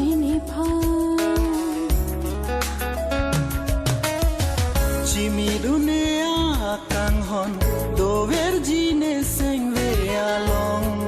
jini pha chimi dunia kang hon do ver jine seng ve along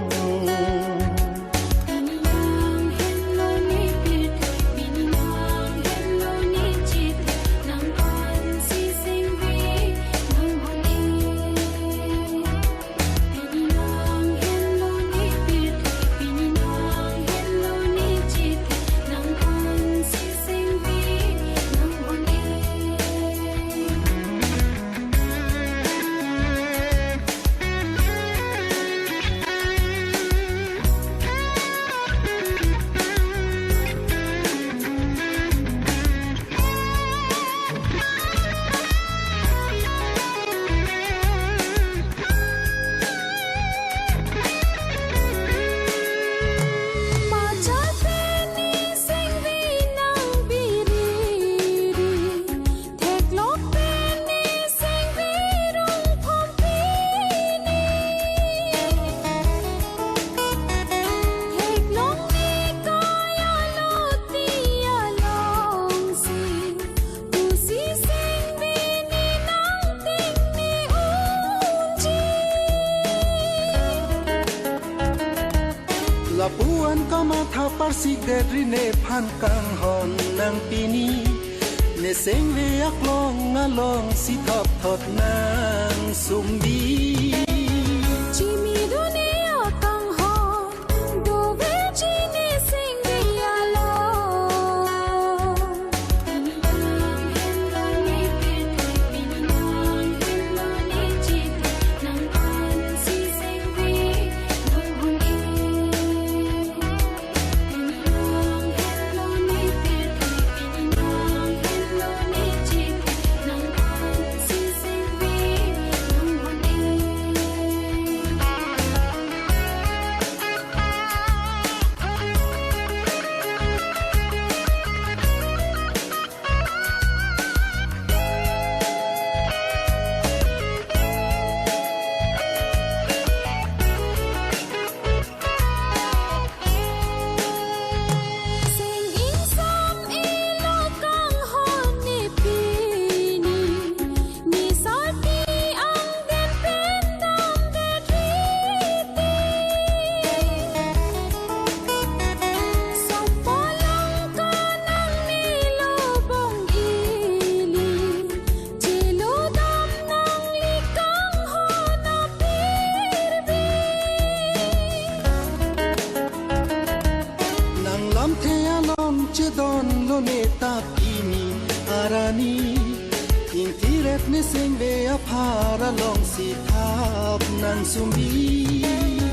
Lapuan kama thapar sigdet rine phan kang hon nang pini ne seng ve aklong ngalong si thap thot nang sumbi chimi dunia kang hon do ve jini sing ve along che don lo ne ta pini arani in tiret ne seng ve a phara long si thap nan sumbi